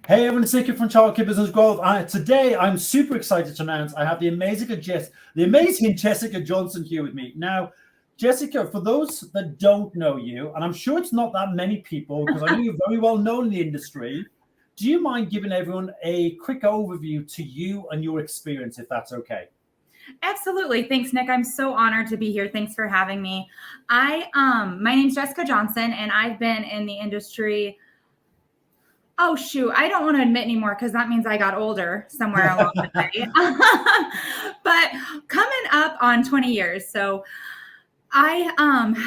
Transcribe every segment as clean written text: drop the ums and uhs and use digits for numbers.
Hey everyone, it's Nick from Childcare Business Growth. Today, I'm super excited to announce I have the amazing Jessica Johnsen here with me. Now, Jessica, for those that don't know you, and I'm sure it's not that many people because I know you're very well known in the industry, do you mind giving everyone a quick overview to you and your experience, if that's okay? Absolutely. Thanks, Nick. I'm so honored to be here. Thanks for having me. My name's Jessica Johnsen, and I've been in the industry. Oh, shoot. I don't want to admit anymore because that means I got older somewhere along the way. But coming up on 20 years. So I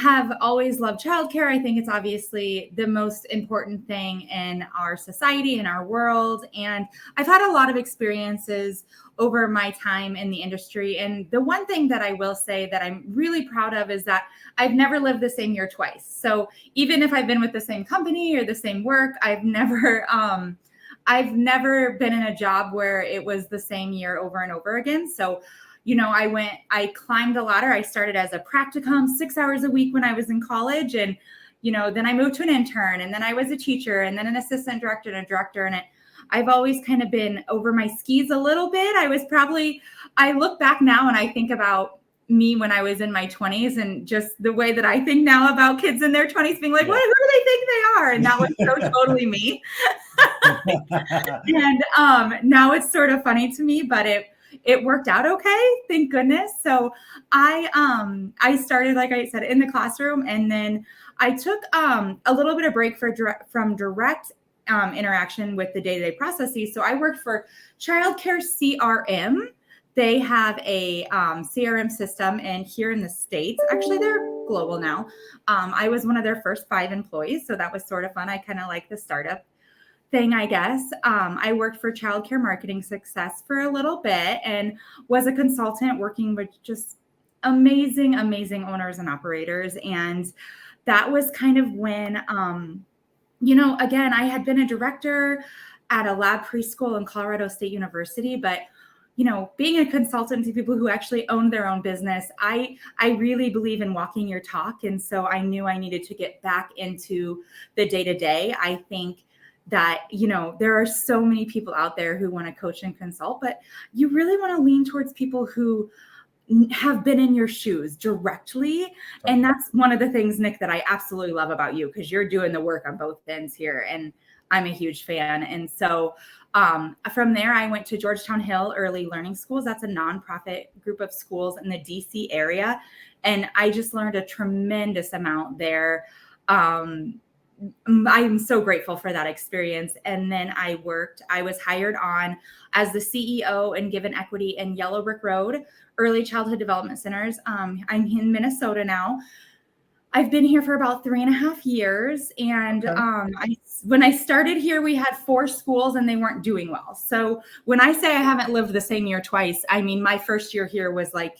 have always loved childcare. I think it's obviously the most important thing in our society, in our world. And I've had a lot of experiences over my time in the industry. And the one thing that I will say that I'm really proud of is that I've never lived the same year twice. So even if I've been with the same company or the same work, I've never been in a job where it was the same year over and over again. So I climbed the ladder. I started as a practicum 6 hours a week when I was in college. And, then I moved to an intern, and then I was a teacher, and then an assistant director and a director. And I've always kind of been over my skis a little bit. I look back now and I think about me when I was in my 20s and just the way that I think now about kids in their 20s being like, Yeah. who do they think they are? And that was so totally me. And now it's sort of funny to me, but it worked out okay, thank goodness. So I started, like I said, in the classroom, and then I took a little bit of break from direct interaction with the day-to-day processes. So I worked for Childcare CRM. They have a CRM system, and here in the States, actually they're global now. I was one of their first 5 employees, so that was sort of fun. I kind of like the startup thing, I guess. I worked for Childcare Marketing Success for a little bit and was a consultant working with just amazing owners and operators. And that was kind of when, again, I had been a director at a lab preschool in Colorado State University, but being a consultant to people who actually own their own business, I really believe in walking your talk. And so I knew I needed to get back into the day-to-day. I think that, there are so many people out there who want to coach and consult, but you really want to lean towards people who have been in your shoes directly. And that's one of the things, Nick, that I absolutely love about you, because you're doing the work on both ends here. And I'm a huge fan. And so from there, I went to Georgetown Hill Early Learning Schools. That's a nonprofit group of schools in the DC area. And I just learned a tremendous amount there. I'm so grateful for that experience. And then I was hired on as the CEO and given equity in Yellow Brick Road Early Childhood Development Centers. I'm in Minnesota now. I've been here for about 3.5 years. And when I started here, we had 4 schools and they weren't doing well. So when I say I haven't lived the same year twice, I mean, my first year here was like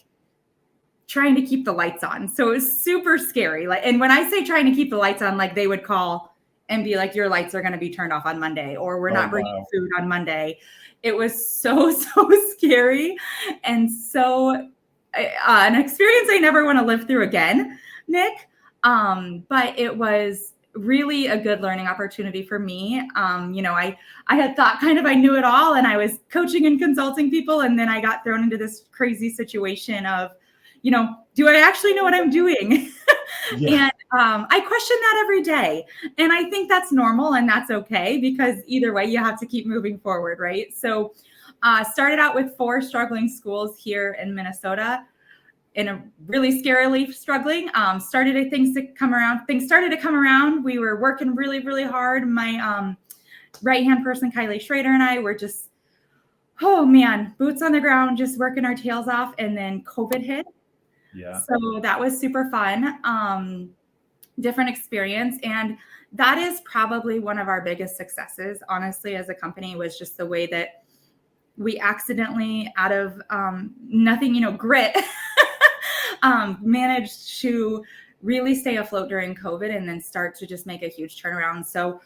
trying to keep the lights on. So it was super scary. And when I say trying to keep the lights on, like they would call and be like, your lights are going to be turned off on Monday, or we're not bringing food on Monday. It was so scary. And so an experience I never want to live through again, Nick. But it was really a good learning opportunity for me. I had thought kind of I knew it all, and I was coaching and consulting people. And then I got thrown into this crazy situation of, do I actually know what I'm doing? Yeah. And I question that every day. And I think that's normal and that's okay, because either way, you have to keep moving forward, right? So started out with 4 struggling schools here in Minnesota, in a really scarily struggling. Things started to come around. We were working really, really hard. My right-hand person, Kylie Schrader, and I were just, oh man, boots on the ground, just working our tails off. And then COVID hit. Yeah. So that was super fun. Different experience. And that is probably one of our biggest successes, honestly, as a company, was just the way that we accidentally, out of nothing, grit, managed to really stay afloat during COVID and then start to just make a huge turnaround. So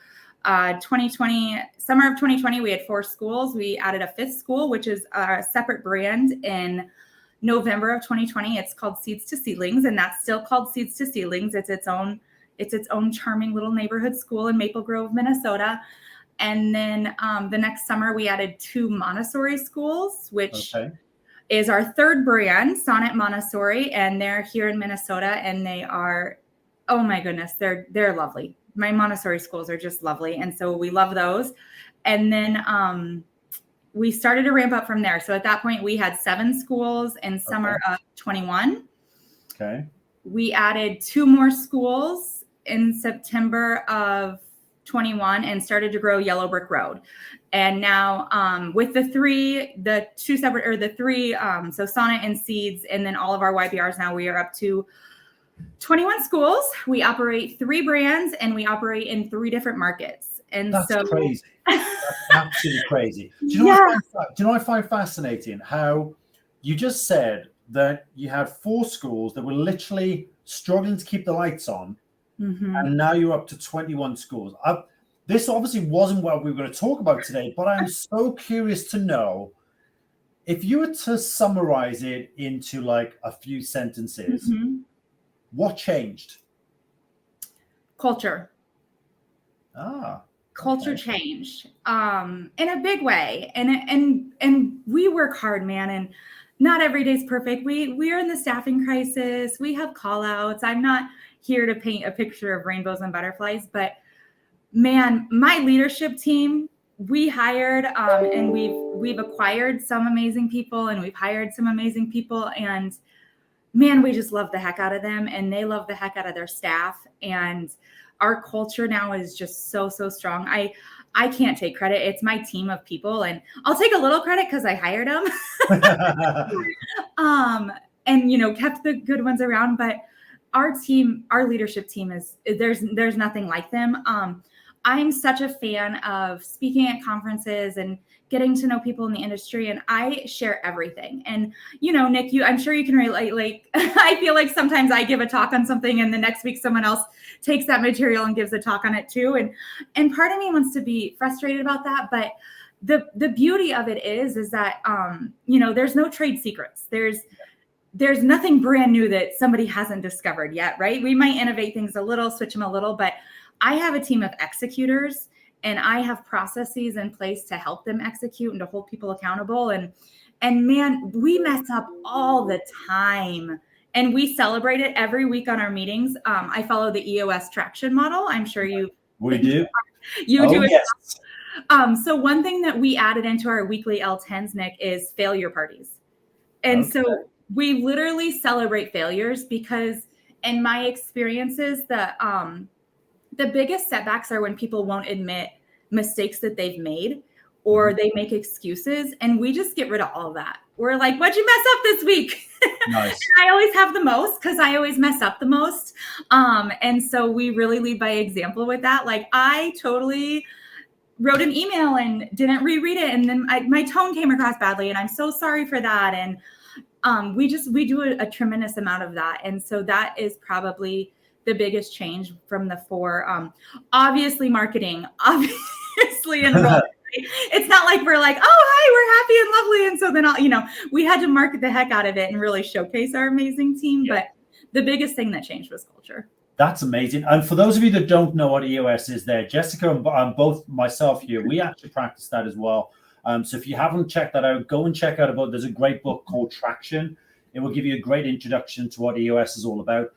summer of 2020, we had 4 schools. We added a 5th school, which is a separate brand, in November of 2020. It's called Seeds to Seedlings, and that's still called Seeds to Seedlings. It's its own charming little neighborhood school in Maple Grove, Minnesota. And then the next summer, we added 2 Montessori schools, which is our third brand, Sonnet Montessori. And they're here in Minnesota. And they are, oh my goodness, they're lovely. My Montessori schools are just lovely. And so we love those. And then we started to ramp up from there. So at that point, we had 7 schools in summer of 21. Okay. We added 2 more schools in September of 21 and started to grow Yellow Brick Road. And now with the 3, so Sonnet and Seeds, and then all of our YBRs now, we are up to 21 schools. We operate 3 brands and we operate in 3 different markets. And that's crazy. That's absolutely crazy. Do you know what I find fascinating? How you just said that you had 4 schools that were literally struggling to keep the lights on, and now you're up to 21 schools. This obviously wasn't what we were going to talk about today, but I'm so curious to know if you were to summarize it into like a few sentences, what changed? Culture. Culture changed in a big way, and we work hard, man, and not every day's perfect. We are in the staffing crisis. We have call outs. I'm not here to paint a picture of rainbows and butterflies, but man, my leadership team, we hired and we've acquired some amazing people, and we've hired some amazing people, and man, we just love the heck out of them, and they love the heck out of their staff. And our culture now is just so strong. I can't take credit. It's my team of people, and I'll take a little credit because I hired them. And kept the good ones around. But our leadership team there's nothing like them. I'm such a fan of speaking at conferences and getting to know people in the industry, and I share everything. And Nick, I'm sure you can relate. Like, I feel like sometimes I give a talk on something, and the next week someone else takes that material and gives a talk on it too. And part of me wants to be frustrated about that, but the beauty of it is that there's no trade secrets. There's nothing brand new that somebody hasn't discovered yet, right? We might innovate things a little, switch them a little, but I have a team of executors, and I have processes in place to help them execute and to hold people accountable. And man, we mess up all the time, and we celebrate it every week on our meetings. I follow the EOS traction model. I'm sure we do. You do it. Yes. So one thing that we added into our weekly L10s, Nick, is failure parties. And so we literally celebrate failures, because in my experiences, the biggest setbacks are when people won't admit mistakes that they've made, or they make excuses, and we just get rid of all of that. We're like, what'd you mess up this week? Nice. And I always have the most, because I always mess up the most. And so we really lead by example with that. Like, I totally wrote an email and didn't reread it, and then my tone came across badly, and I'm so sorry for that. And we do a tremendous amount of that. And so that is probably the biggest change from the 4. Obviously marketing, obviously enrollment. It's not like we're like, oh, hi, we're happy and lovely. And so then we had to market the heck out of it and really showcase our amazing team. Yeah. But the biggest thing that changed was culture. That's amazing. And for those of you that don't know what EOS is there, Jessica and both myself here, we actually practice that as well. So if you haven't checked that out, go and check out there's a great book called Traction. It will give you a great introduction to what EOS is all about.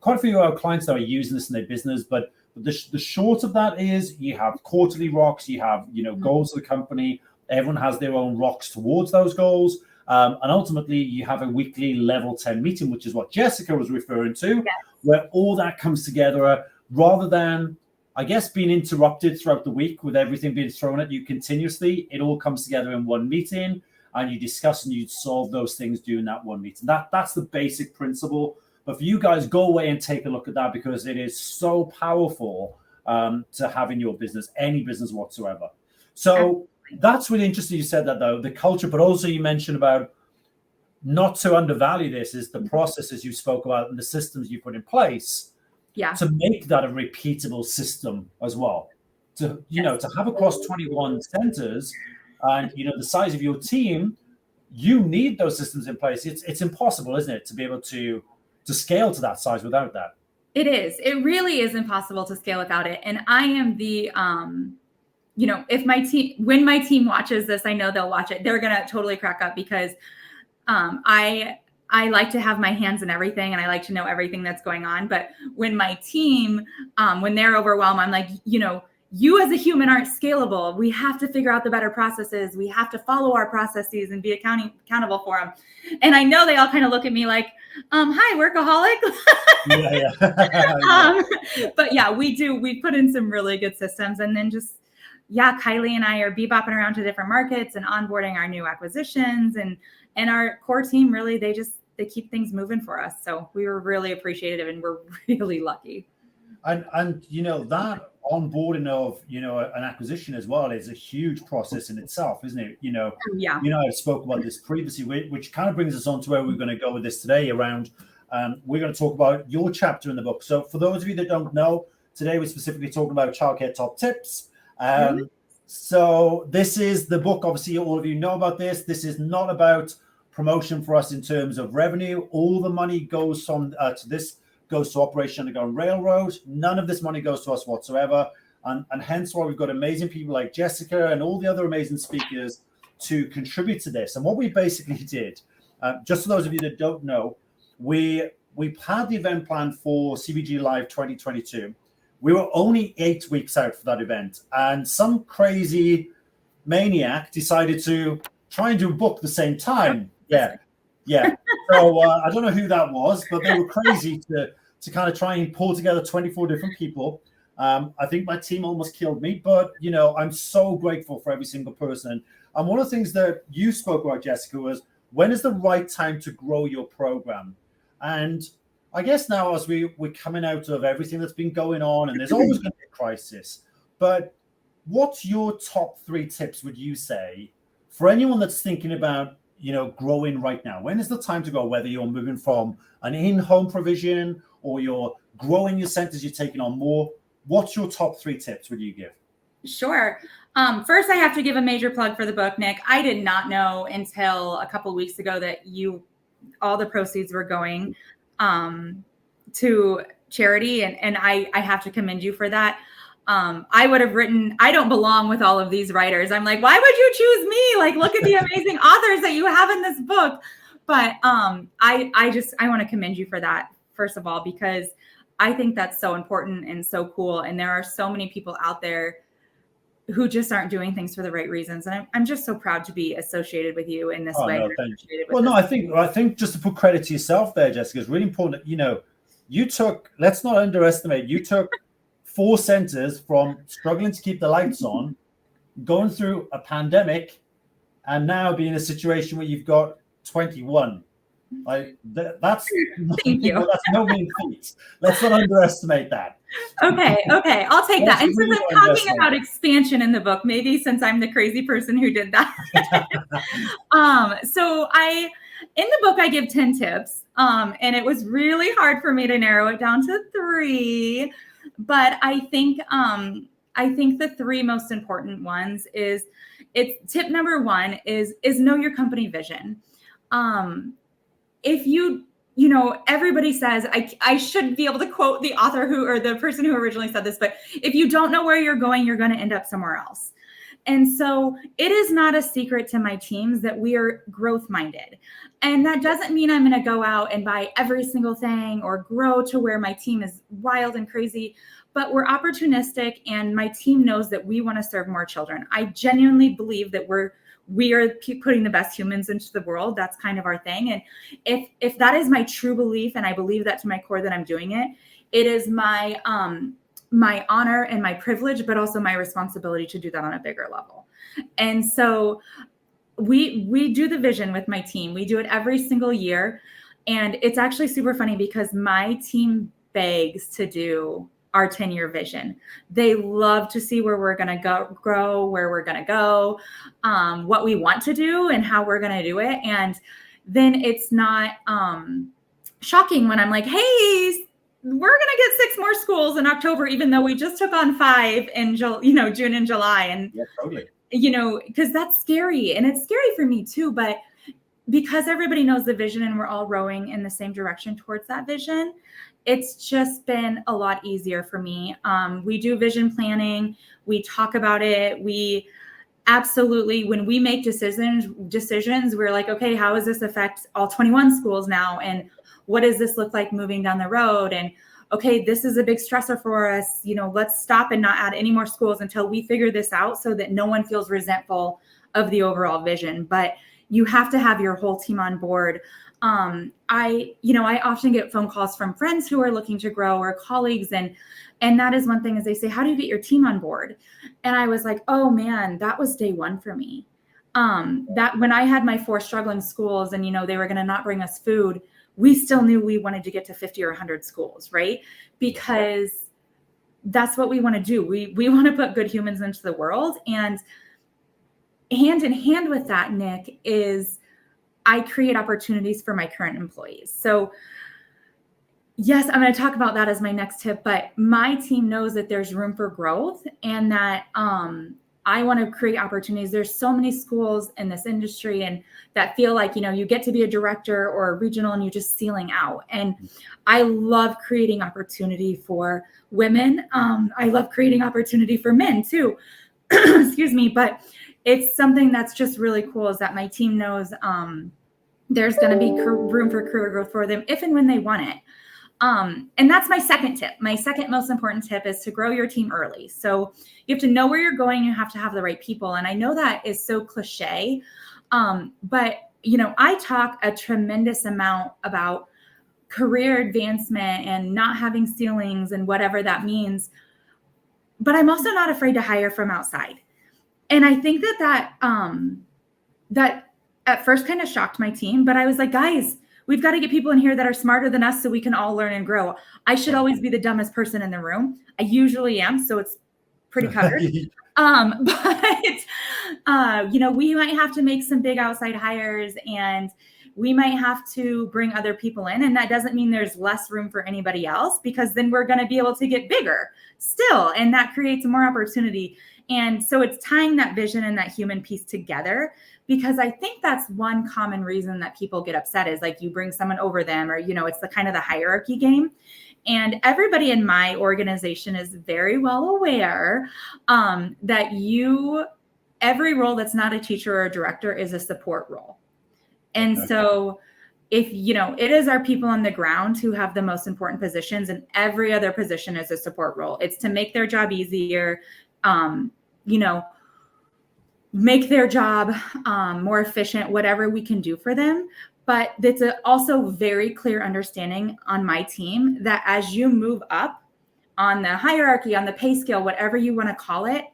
Quite a few of our clients that are using this in their business, but the short of that is you have quarterly rocks, you have goals of the company. Everyone has their own rocks towards those goals, and ultimately you have a weekly level 10 meeting, which is what Jessica was referring to, where all that comes together rather than, I guess, being interrupted throughout the week with everything being thrown at you continuously. It all comes together in one meeting, and you discuss and you solve those things during that one meeting. That's the basic principle. But for you guys, go away and take a look at that, because it is so powerful to have in your business, any business whatsoever. So that's really interesting. You said that, though, the culture, but also you mentioned about not to undervalue this is the processes you spoke about and the systems you put in place to make that a repeatable system as well. To have across 21 centers and, the size of your team, you need those systems in place. It's impossible, isn't it, to be able to scale to that size without that? It is. It really is impossible to scale without it. And I am when my team watches this, I know they'll watch it. They're going to totally crack up because I like to have my hands in everything and I like to know everything that's going on. But when my team, when they're overwhelmed, I'm like, you as a human aren't scalable. We have to figure out the better processes. We have to follow our processes and be accountable for them. And I know they all kind of look at me like, hi, workaholic. But yeah, we put in some really good systems. And then Kylie and I are bebopping around to different markets and onboarding our new acquisitions, and our core team really, they keep things moving for us. So we were really appreciative and we're really lucky. And that onboarding of an acquisition as well is a huge process in itself, isn't it? I spoke about this previously, which kind of brings us on to where we're going to go with this today. Around we're going to talk about your chapter in the book. So for those of you that don't know, today we're specifically talking about childcare top tips. So this is the book. Obviously, all of you know about this. This is not about promotion for us in terms of revenue. All the money goes to this. Goes to Operation Underground Railroad. None of this money goes to us whatsoever. And hence why we've got amazing people like Jessica and all the other amazing speakers to contribute to this. And what we basically did, just for those of you that don't know, we had the event planned for CBG Live 2022. We were only 8 weeks out for that event. And some crazy maniac decided to try and do a book at the same time. Yeah. So I don't know who that was, but they were crazy to kind of try and pull together 24 different people. I think my team almost killed me, but I'm so grateful for every single person. And one of the things that you spoke about, Jessica, was when is the right time to grow your program? And I guess now as we're coming out of everything that's been going on, and there's always going to be a crisis, but what's your top 3 tips, would you say, for anyone that's thinking about growing right now? When is the time to go, whether you're moving from an in-home provision or you're growing your centers, you're taking on more? What's your top 3 tips would you give? Sure. First, I have to give a major plug for the book, Nick. I did not know until a couple of weeks ago that all the proceeds were going to charity. And I have to commend you for that. I would have written, I don't belong with all of these writers. I'm like, why would you choose me? Like, look at the amazing authors that you have in this book. But I want to commend you for that, first of all, because I think that's so important and so cool. And there are so many people out there who just aren't doing things for the right reasons. And I'm just so proud to be associated with you in this way. No, thank you. Well, no, I think just to put credit to yourself there, Jessica, is really important. You took, let's not underestimate, you took 4 centers from struggling to keep the lights on, going through a pandemic, and now being in a situation where you've got 21. Like that's Thank you. That's no mean feat. Let's not underestimate that. Okay, I'll take that. And since I'm talking about expansion in the book, maybe since I'm the crazy person who did that. So in the book I give 10 tips, and it was really hard for me to narrow it down to 3. But I think the 3 most important ones is, tip number 1 is know your company vision. If everybody says, I should be able to quote the author or the person who originally said this, but if you don't know where you're going, you're going to end up somewhere else. And so it is not a secret to my teams that we are growth minded. And that doesn't mean I'm going to go out and buy every single thing or grow to where my team is wild and crazy, but we're opportunistic and my team knows that we want to serve more children. I genuinely believe that we are putting the best humans into the world. That's kind of our thing. And if that is my true belief, and I believe that to my core that I'm doing it, it is my honor and my privilege, but also my responsibility to do that on a bigger level. And so we do the vision with my team. We do it every single year. And it's actually super funny because my team begs to do our 10-year vision. They love to see where we're going to grow, where we're going to go, what we want to do and how we're going to do it. And then it's not shocking when I'm like, hey, we're going to get 6 more schools in October, even though we just took on 5 in June and July. And, yeah, totally. Because that's scary. And it's scary for me too, but because everybody knows the vision and we're all rowing in the same direction towards that vision, it's just been a lot easier for me. We do vision planning. We talk about it. We absolutely, when we make decisions, we're like, okay, how does this affect all 21 schools now? And what does this look like moving down the road? And okay, this is a big stressor for us. Let's stop and not add any more schools until we figure this out so that no one feels resentful of the overall vision. But you have to have your whole team on board. I often get phone calls from friends who are looking to grow or colleagues. And that is one thing is they say, how do you get your team on board? And I was like, oh man, that was day one for me. That when I had my 4 struggling schools and, they were going to not bring us food, we still knew we wanted to get to 50 or 100 schools, right? Because that's what we want to do. We want to put good humans into the world. And hand in hand with that, Nick, is I create opportunities for my current employees. So yes, I'm going to talk about that as my next tip, but my team knows that there's room for growth and that I want to create opportunities. There's so many schools in this industry and that feel like, you get to be a director or a regional and you're just ceiling out. And I love creating opportunity for women. I love creating opportunity for men too. Excuse me. But it's something that's just really cool is that my team knows there's going to be room for career growth for them if and when they want it. And that's my second tip. My second most important tip is to grow your team early. So you have to know where you're going. You have to have the right people. And I know that is so cliche. But I talk a tremendous amount about career advancement and not having ceilings and whatever that means. But I'm also not afraid to hire from outside. And I think that at first kind of shocked my team, but I was like, guys, we've got to get people in here that are smarter than us so we can all learn and grow. I should always be the dumbest person in the room. I usually am, so it's pretty covered. We might have to make some big outside hires and we might have to bring other people in. And that doesn't mean there's less room for anybody else because then we're going to be able to get bigger still. And that creates more opportunity. And so it's tying that vision and that human piece together, because I think that's one common reason that people get upset is like you bring someone over them or, it's the kind of the hierarchy game. And everybody in my organization is very well aware that every role that's not a teacher or a director is a support role. And so if, it is our people on the ground who have the most important positions and every other position is a support role. It's to make their job easier, make their job more efficient, whatever we can do for them. But it's also very clear understanding on my team that as you move up on the hierarchy, on the pay scale, whatever you want to call it,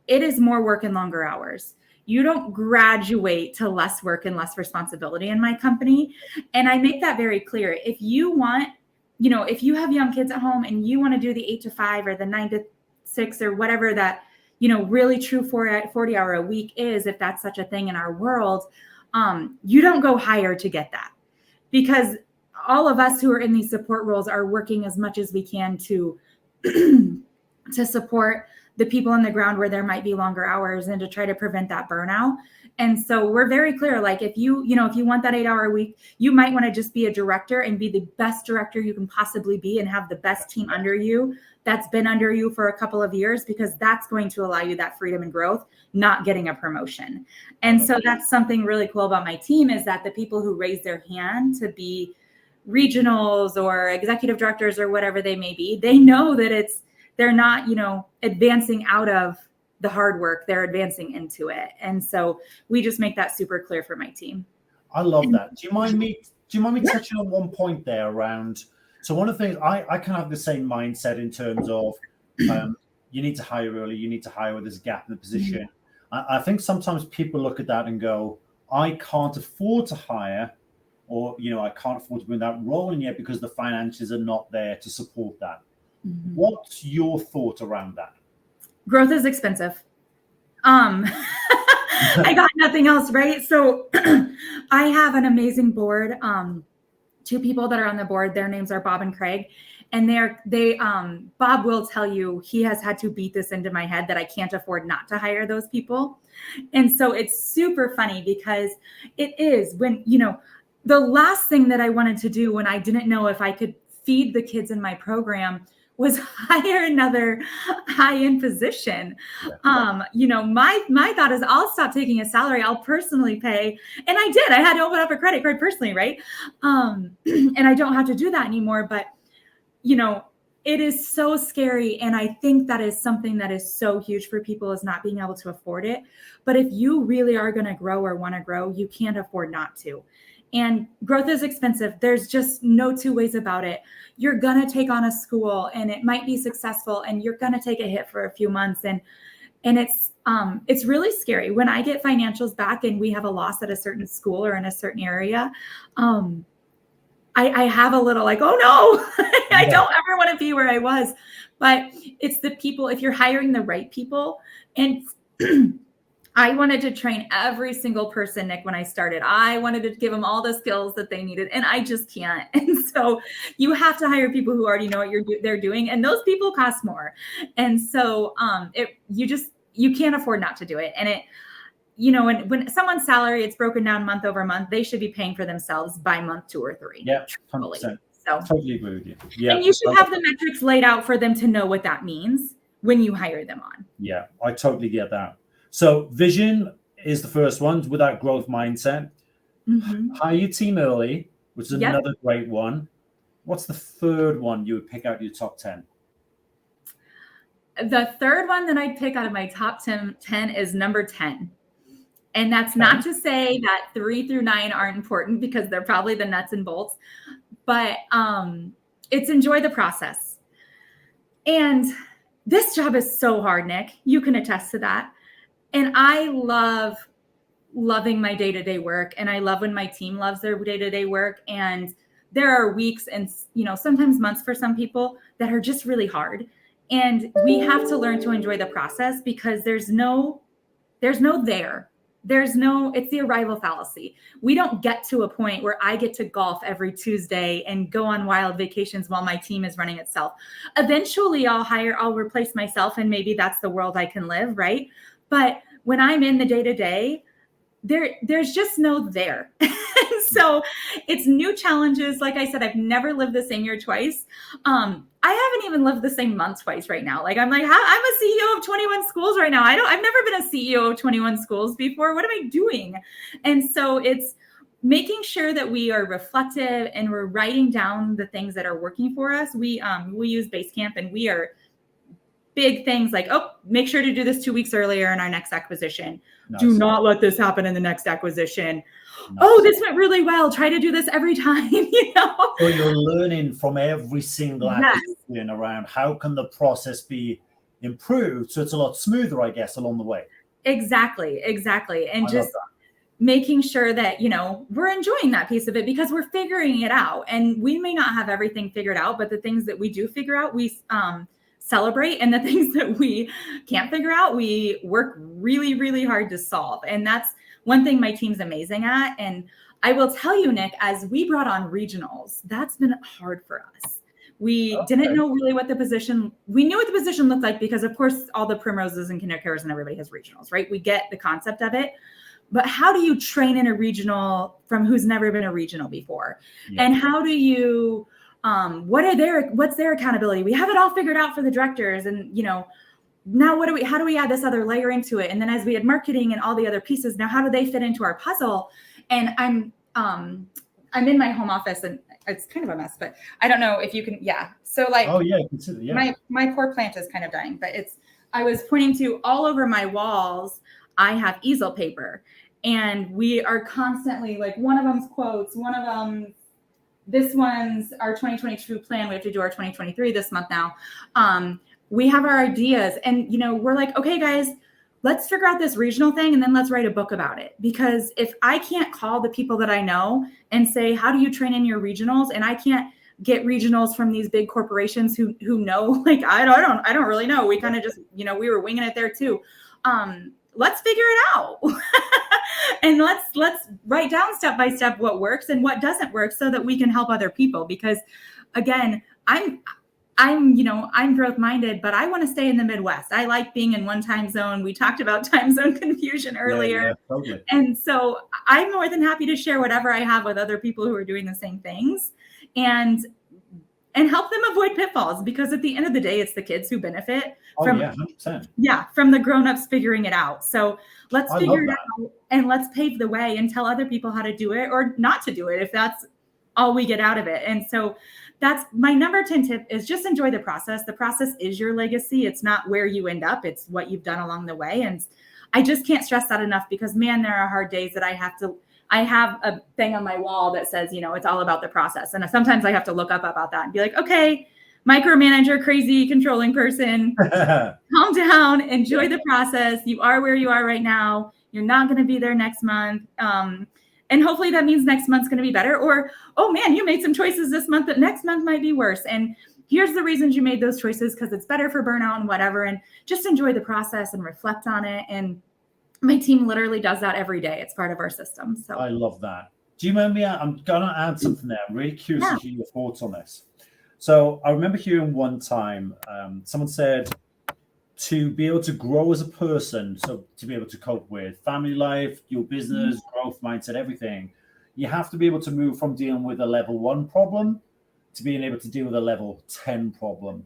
it is more work and longer hours. You don't graduate to less work and less responsibility in my company. And I make that very clear. If you want, if you have young kids at home and you want to do the 8 to 5 or the 9 to 6 or whatever that, really true 40-hour a week is, if that's such a thing in our world, you don't go hire to get that, because all of us who are in these support roles are working as much as we can to support the people on the ground where there might be longer hours and to try to prevent that burnout. And so we're very clear, like if you want that 8-hour week, you might want to just be a director and be the best director you can possibly be and have the best team under you that's been under you for a couple of years, because that's going to allow you that freedom and growth, not getting a promotion. And so that's something really cool about my team is that the people who raise their hand to be regionals or executive directors or whatever they may be, they know that they're not, advancing out of the hard work, they're advancing into it. And so we just make that super clear for my team. I love that. Do you mind me touching on one point there around? So one of the things I kind of have the same mindset in terms of you need to hire early, you need to hire where there's a gap in the position. I think sometimes people look at that and go, I can't afford to hire, or I can't afford to bring that role in yet because the finances are not there to support that. Mm-hmm. What's your thought around that? Growth is expensive. I got nothing else, right? So I have an amazing board. 2 people that are on the board, their names are Bob and Craig. And Bob will tell you he has had to beat this into my head that I can't afford not to hire those people. And so it's super funny because it is when, the last thing that I wanted to do when I didn't know if I could feed the kids in my program was hire another high-end position. My thought is I'll stop taking a salary. I'll personally pay. And I did. I had to open up a credit card personally, right? And I don't have to do that anymore. But, it is so scary. And I think that is something that is so huge for people, is not being able to afford it. But if you really are going to grow or want to grow, you can't afford not to. And growth is expensive. There's just no two ways about it. You're going to take on a school and it might be successful, and you're going to take a hit for a few months. And it's really scary when I get financials back and we have a loss at a certain school or in a certain area. I have a little like, oh no, I don't ever want to be where I was. But it's the people, if you're hiring the right people. And I wanted to train every single person, Nick, when I started. I wanted to give them all the skills that they needed, and I just can't. And so you have to hire people who already know what they're doing, and those people cost more. And so you can't afford not to do it. And when someone's salary, it's broken down month over month, they should be paying for themselves by month 2 or 3. Yeah, 100%. So totally agree with you. Yeah, and you should have the metrics laid out for them to know what that means when you hire them on. Yeah, I totally get that. So vision is the first one, with that growth mindset. Mm-hmm. Hire your team early, which is another great one. What's the third one you would pick out your top 10? The third one that I'd pick out of my top 10 is number 10. And that's not to say that 3 through 9 aren't important, because they're probably the nuts and bolts, but it's enjoy the process. And this job is so hard, Nick. You can attest to that. And I loving my day-to-day work. And I love when my team loves their day-to-day work. And there are weeks and, sometimes months for some people that are just really hard. And we have to learn to enjoy the process, because it's the arrival fallacy. We don't get to a point where I get to golf every Tuesday and go on wild vacations while my team is running itself. Eventually I'll replace myself, and maybe that's the world I can live, right? But when I'm in the day-to-day, there's just no there. So it's new challenges. Like I said, I've never lived the same year twice. I haven't even lived the same month twice right now. Like I'm a CEO of 21 schools right now. I've never been a CEO of 21 schools before. What am I doing? And so it's making sure that we are reflective and we're writing down the things that are working for us. We use Basecamp, and we are big things like, make sure to do this 2 weeks earlier in our next acquisition. Nice. Do not let this happen in the next acquisition. Nice. This went really well. Try to do this every time, So you're learning from every single acquisition around how can the process be improved, so it's a lot smoother, I guess, along the way. Exactly. And just making sure that, we're enjoying that piece of it, because we're figuring it out. And we may not have everything figured out, but the things that we do figure out, we celebrate, and the things that we can't figure out, we work really, really hard to solve. And that's one thing my team's amazing at. And I will tell you, Nick, as we brought on regionals, that's been hard for us. We didn't know really we knew what the position looked like, because of course all the primroses and kindergartners and everybody has regionals, right? We get the concept of it, but how do you train in a regional from who's never been a regional before? Yeah. And how do you, what's their accountability? We have it all figured out for the directors, and now how do we add this other layer into it? And then as we had marketing and all the other pieces, now how do they fit into our puzzle? And I'm in my home office, and it's kind of a mess, but I don't know if you can, So like, my poor plant is kind of dying, but I was pointing to all over my walls, I have easel paper, and we are constantly like, one of them's quotes, one of them, this one's our 2022 plan. We have to do our 2023 this month now. We have our ideas, and we're like, okay, guys, let's figure out this regional thing, and then let's write a book about it. Because if I can't call the people that I know and say, how do you train in your regionals? And I can't get regionals from these big corporations who know, like, I don't really know. We kind of just, we were winging it there too. Let's figure it out. And let's write down step by step what works and what doesn't work, so that we can help other people. Because again, I'm growth minded, but I want to stay in the Midwest. I like being in one time zone. We talked about time zone confusion earlier. Yeah, totally. And so I'm more than happy to share whatever I have with other people who are doing the same things. And and help them avoid pitfalls, because at the end of the day, it's the kids who benefit from 100%. from the grown-ups figuring it out. So let's figure it out and let's pave the way and tell other people how to do it or not to do it if that's all we get out of it. And so that's my number 10 tip, is just enjoy the process. The process is your legacy. It's not where you end up. It's what you've done along the way. And I just can't stress that enough, because man, there are hard days that I have a thing on my wall that says, it's all about the process. And sometimes I have to look up about that and be like, okay, micromanager, crazy controlling person, calm down, enjoy the process. You are where you are right now. You're not going to be there next month. And hopefully that means next month's going to be better. Or, oh man, you made some choices this month, but next month might be worse. And here's the reasons you made those choices, because it's better for burnout and whatever. And just enjoy the process and reflect on it. And my team literally does that every day. It's part of our system. So I love that. Do you remember me? I'm going to add something there. I'm really curious to hear your thoughts on this. So I remember hearing one time, someone said, to be able to grow as a person, so to be able to cope with family life, your business, growth mindset, everything, you have to be able to move from dealing with a level 1 problem to being able to deal with a level 10 problem.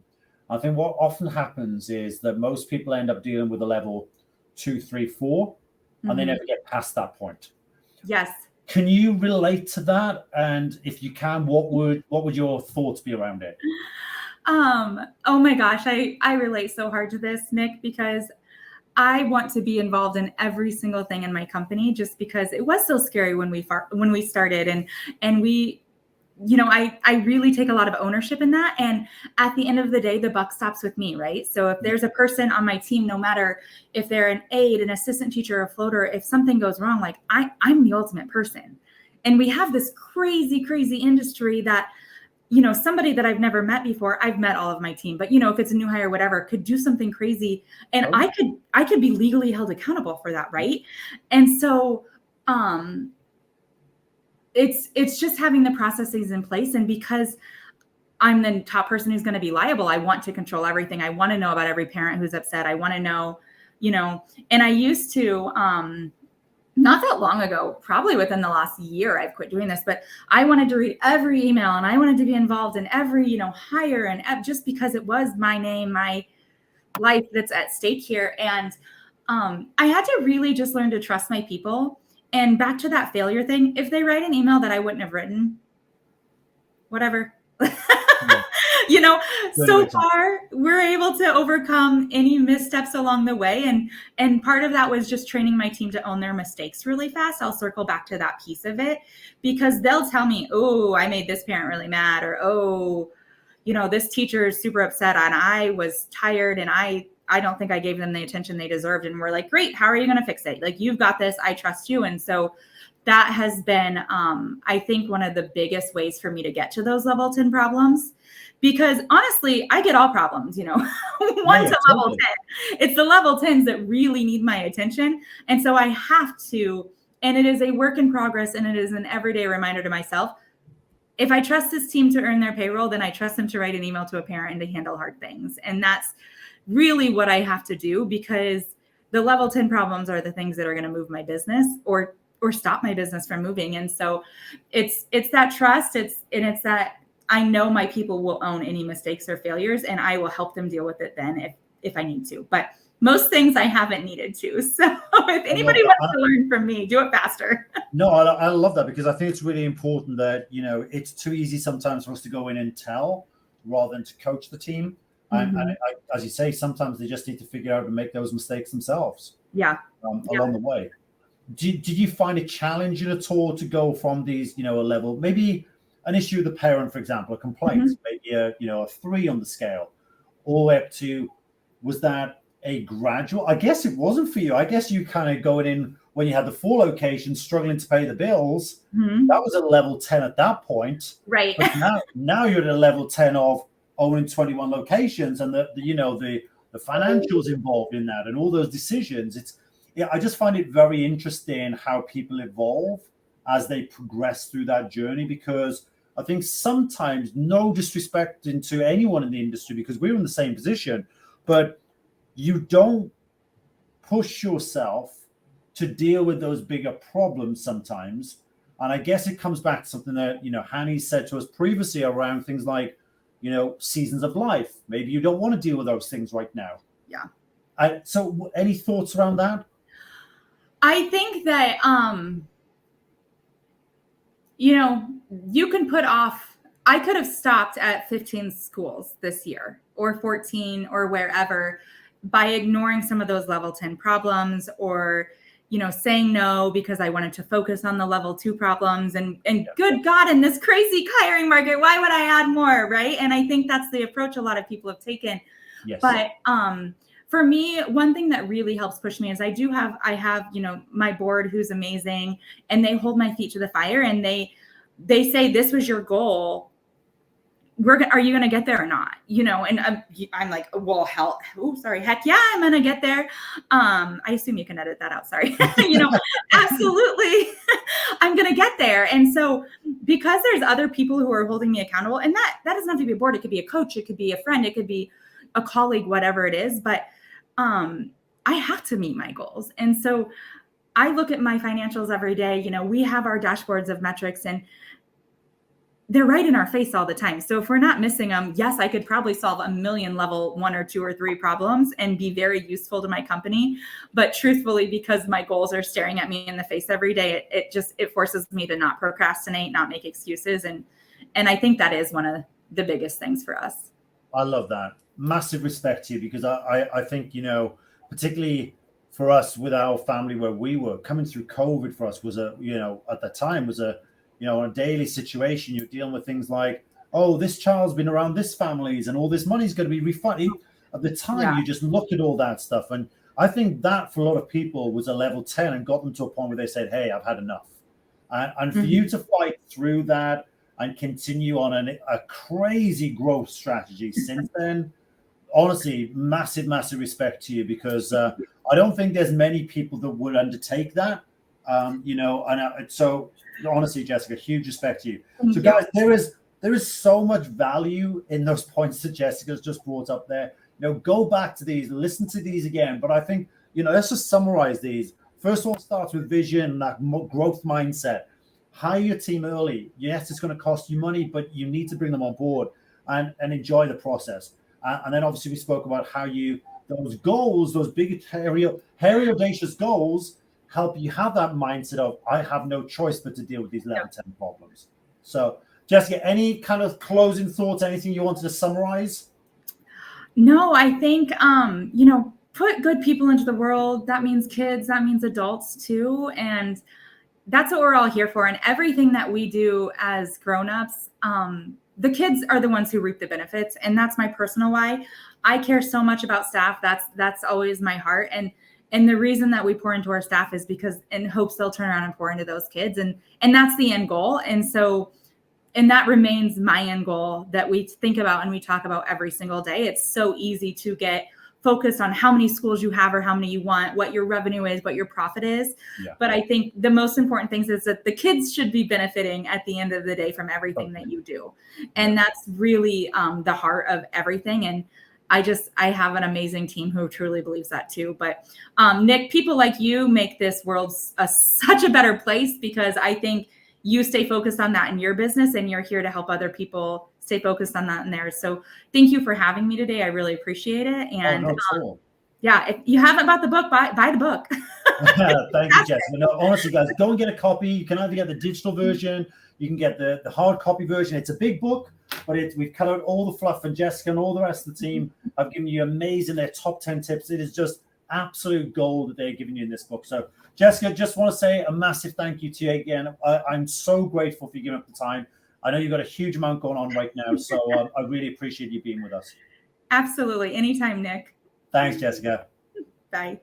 I think what often happens is that most people end up dealing with a level 2, 3, 4, and they never get past that point. Yes. Can you relate to that? And if you can, what would your thoughts be around it? Oh my gosh, I relate so hard to this, Nick, because I want to be involved in every single thing in my company, just because it was so scary when we started, and we, I really take a lot of ownership in that. And at the end of the day, the buck stops with me, right? So if there's a person on my team, no matter if they're an aide, an assistant teacher, a floater, if something goes wrong, like I'm the ultimate person. And we have this crazy, crazy industry that, somebody that I've never met before, I've met all of my team, but if it's a new hire, whatever, could do something crazy, and I could be legally held accountable for that, right? And so, it's just having the processes in place. And because I'm the top person who's going to be liable, I want to control everything. I want to know about every parent who's upset. I want to know, and I used to, not that long ago, probably within the last year, I've quit doing this, but I wanted to read every email, and I wanted to be involved in every, hire, and just because it was my name, my life that's at stake here. And I had to really just learn to trust my people. And back to that failure thing, if they write an email that I wouldn't have written, whatever. So far we're able to overcome any missteps along the way. And part of that was just training my team to own their mistakes really fast. I'll circle back to that piece of it, because they'll tell me, oh, I made this parent really mad, or, oh, this teacher is super upset and I was tired and I don't think I gave them the attention they deserved. And we're like, great, how are you going to fix it? Like, you've got this, I trust you. And so that has been, I think, one of the biggest ways for me to get to those level 10 problems. Because honestly, I get all problems, 1 to level 10. It's the level 10s that really need my attention. And so I have to, and it is a work in progress, and it is an everyday reminder to myself, if I trust this team to earn their payroll, then I trust them to write an email to a parent and to handle hard things. And that's really what I have to do, because the level 10 problems are the things that are going to move my business or stop my business from moving. And so it's that trust. It's that I know my people will own any mistakes or failures, and I will help them deal with it then if I need to. But most things I haven't needed to. So if anybody wants to learn from me, do it faster. No, I love that, because I think it's really important that, it's too easy sometimes for us to go in and tell rather than to coach the team. And as you say, sometimes they just need to figure out and make those mistakes themselves. Along the way. Did you find it challenging at all to go from these, a level, maybe an issue with the parent, for example, a complaint, maybe a 3 on the scale, all the way up to, was that a gradual? I guess it wasn't for you. I guess you kind of going in when you had the 4 locations, struggling to pay the bills. That was a level 10 at that point, right? But now you're at a level 10 of owning 21 locations, and the financials involved in that, and all those decisions. I just find it very interesting how people evolve as they progress through that journey, because I think sometimes, no disrespect into anyone in the industry, because we're in the same position, but you don't push yourself to deal with those bigger problems sometimes. And I guess it comes back to something that, Hanny said to us previously around things like seasons of life. Maybe you don't want to deal with those things right now. Yeah. So any thoughts around that? I think that, you can put off, I could have stopped at 15 schools this year or 14 or wherever by ignoring some of those level 10 problems, or, saying no because I wanted to focus on the level 2 problems, and good God, in this crazy hiring market, why would I add more? Right. And I think that's the approach a lot of people have taken. Yes. But, for me, one thing that really helps push me is I have, my board who's amazing, and they hold my feet to the fire, and they say, this was your goal. Are you going to get there or not? And I'm like, well, heck yeah, I'm going to get there. I assume you can edit that out. Sorry. Absolutely. I'm going to get there. And so, because there's other people who are holding me accountable, and that doesn't have to be a board. It could be a coach. It could be a friend. It could be a colleague, whatever it is. But I have to meet my goals. And so I look at my financials every day. We have our dashboards of metrics, and they're right in our face all the time. So if we're not missing them, yes, I could probably solve a million level 1 or 2 or 3 problems and be very useful to my company. But truthfully, because my goals are staring at me in the face every day, it forces me to not procrastinate, not make excuses. And I think that is one of the biggest things for us. I love that. Massive respect to you, because I think, particularly for us with our family, where we were coming through COVID, for us was at the time was a daily situation. You're dealing with things like, oh, this child's been around this family's and all this money's going to be refunded. At the time, you just looked at all that stuff. And I think that for a lot of people was a level 10 and got them to a point where they said, hey, I've had enough. And for you to fight through that and continue on a crazy growth strategy since then, honestly, massive respect to you, because I don't think there's many people that would undertake that. So honestly, Jessica, huge respect to you. So guys, there is so much value in those points that Jessica's just brought up there. Go back to these, listen to these again. But I think, let's just summarize these. First one starts with vision, that growth mindset. Hire your team early. Yes, it's going to cost you money, but you need to bring them on board and enjoy the process. And then obviously we spoke about how those goals, those big, hairy, audacious goals, help you have that mindset of, I have no choice but to deal with these level 10 problems. So Jessica, any kind of closing thoughts, anything you wanted to summarize? No, I think, put good people into the world. That means kids, that means adults too. And that's what we're all here for. And everything that we do as grownups, the kids are the ones who reap the benefits. And that's my personal why. I care so much about staff. That's always my heart. And the reason that we pour into our staff is because in hopes they'll turn around and pour into those kids. And that's the end goal. And that remains my end goal that we think about and we talk about every single day. It's so easy to get focused on how many schools you have or how many you want, what your revenue is, what your profit is. Yeah. But I think the most important thing is that the kids should be benefiting at the end of the day from everything that you do. And that's really the heart of everything. And I have an amazing team who truly believes that too. But Nick, people like you make this world such a better place, because I think you stay focused on that in your business, and you're here to help other people stay focused on that in theirs. So thank you for having me today. I really appreciate it. And cool. If you haven't bought the book, buy the book. Thank you, Jessica. No, honestly, guys, go and get a copy. You can either get the digital version, you can get the hard copy version. It's a big book, but we've cut out all the fluff, and Jessica and all the rest of the team have given you their top 10 tips. It is just absolute gold that they're giving you in this book. So Jessica, just want to say a massive thank you to you again. I'm so grateful for you giving up the time. I know you've got a huge amount going on right now, so I really appreciate you being with us. Absolutely. Anytime, Nick. Thanks, Jessica. Bye.